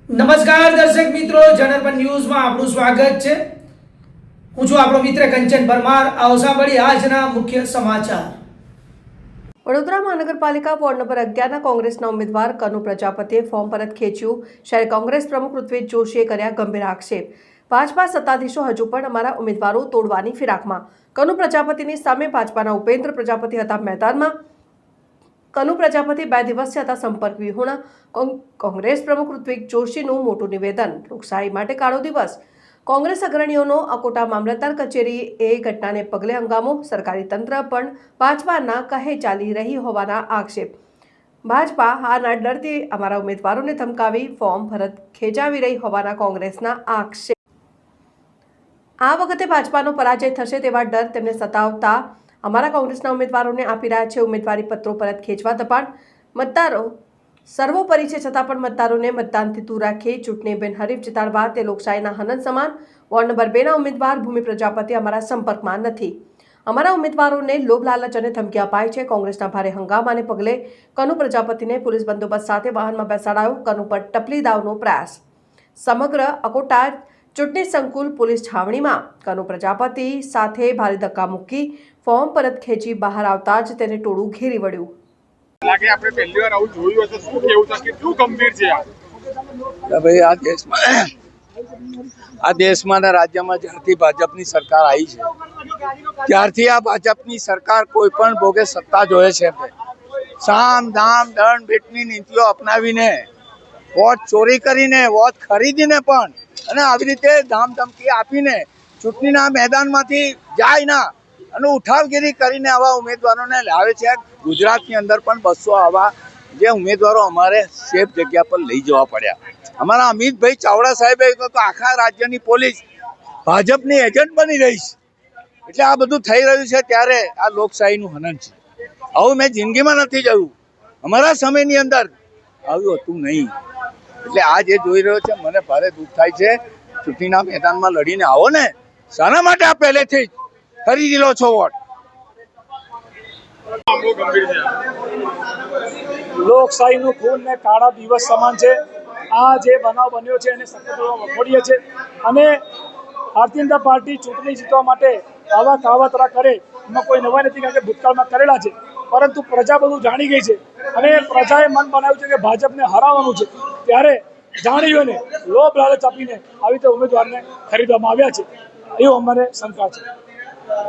નમસ્કાર દર્શક મિત્રો, જનરપન ન્યૂઝમાં આપનું સ્વાગત છે। હું છું આપણો મિત્ર કંચન પરમાર। આવો સાંભળીએ આજના મુખ્ય સમાચાર। વડોદરા મહાનગરપાલિકા વોર્ડ નંબર 11ના કોંગ્રેસના ઉમેદવાર કનુ પ્રજાપતિએ ફોર્મ પરત ખેંચ્યું। શહેર કોંગ્રેસ પ્રમુખ ઋત્વિજ જોશીએ કર્યા ગંભીર આક્ષેપ। ભાજપા સત્તાધીશો હજુ પણ અમારા ઉમેદવારો તોડવાની ફિરાકમાં। કનુ પ્રજાપતિની સામે ભાજપાના ઉપેન્દ્ર પ્રજાપતિ હતા મેદાનમાં। કનુ પ્રજાપતિ 2 દિવસથી હતા સંપર્ક વિહોણા। કોંગ્રેસ પ્રમુખ ઋત્વિજ જોશીનું મોટું નિવેદન। લોકશાહી માટે કાળો દિવસ। કોંગ્રેસ અગ્રણીઓનો અકોટા મામલતદાર કચેરીએ ઘટનાને પગલે હંગામો। સરકારી તંત્ર પણ ભાજપાના કહે ચાલી રહી હોવાના આક્ષેપ। ભાજપા હારના ડરથી અમારા ઉમેદવારોને ધમકાવી ફોર્મ પરત ખેંચાવી રહી હોવાના કોંગ્રેસના આક્ષેપ। આ વખતે ભાજપાનો પરાજય થશે તેવા ડર તેમને સતાવતા અમારા કોંગ્રેસના ઉમેદવારોને આપી રહ્યા છે ઉમેદવારી પત્રો પરત ખેંચવા દબાણ। મતદારો સર્વોપરી છે છતાં પણ મતદારોને મતદાનથી દૂર રાખી ચૂંટણી બિનહરીફ જીતાડવા તે લોકશાહીના હનન સમાન। વોર્ડ નંબર 2ના ઉમેદવાર ભૂમિ પ્રજાપતિ અમારા સંપર્કમાં નથી। અમારા ઉમેદવારોને લોભ લાલચ અને ધમકી અપાય છે। કોંગ્રેસના ભારે હંગામાને પગલે કનુ પ્રજાપતિને પોલીસ બંદોબસ્ત સાથે વાહનમાં બેસાડાયો। કનુ પર ટપલી દાવનો પ્રયાસ। સમગ્ર અકોટા ચૂંટણી સંકુલ પોલીસ છાવણીમાં કનુ પ્રજાપતિ સાથે ભારે ધક્કા મૂકી ફોર્મ પરત ખેંચી બહાર આવતા જ તેને ટોળું ઘેરી વળ્યું। લાગે આપણે પહેલી વાર આવું જોયું હશે, શું કેવું છે, કેટલું ગંભીર છે ભાઈ? આ દેશમાં ને રાજ્યમાં જ્યારથી ભાજપની સરકાર આવી છે ત્યારથી આ ભાજપની સરકાર કોઈ પણ ભોગે સત્તા જોએ છે। સામ દામ દંડ ભેટની નીતિઓ અપનાવીને વોટ ચોરી કરીને વોટ ખરીદીને પણ અને આવી રીતે ધામધમકી આપીને ચૂંટણીના મેદાનમાંથી જાય ના અને ઉઠાવગીરી કરીને આવા ઉમેદવારોને લાવે છે। ગુજરાતની અંદર પણ 200 આવા જે ઉમેદવારો અમારે સેફ જગ્યા પર લઈ જવા પડ્યા। અમારા અમિતભાઈ ચાવડા સાહેબે તો આખા રાજ્યની પોલીસ ભાજપની એજન્ટ બની રહી છે। એટલે આ બધું થઈ રહ્યું છે ત્યારે આ લોકશાહીનું હનન છે। આવું મેં જિંદગીમાં નથી જોયું, અમારા સમયની અંદર આવું હતું નહીં। એટલે આ જે જોઈ રહ્યો છે મને ભારે દુઃખ થાય છે। ચૂંટણીના મેદાનમાં લડીને આવો ને, શાના માટે આ પહેલેથી જ ખરીદી લો છો વોટ? લોકશાહીનું ખૂન ને કાળા દિવસ સમાન છે। આ જે બનાવ બન્યો છે એને સખત વખોડીએ છીએ અને ભારતીય જનતા પાર્ટી ચૂંટણી જીતવા માટે આવા કાવતરા કરે એમાં કોઈ નવાઈ નથી, કારણ કે ભૂતકાળમાં કરેલા છે। પરંતુ પ્રજા બધું જાણી ગઈ છે અને પ્રજાએ મન બનાવ્યું છે કે ભાજપને હરાવવાનું છે, ત્યારે જાણીઓને લોભ લાલચ આપીને આવી રીતે ઉમેદવારને ખરીદવામાં આવ્યા છે, એવું અમારે શંકા છે।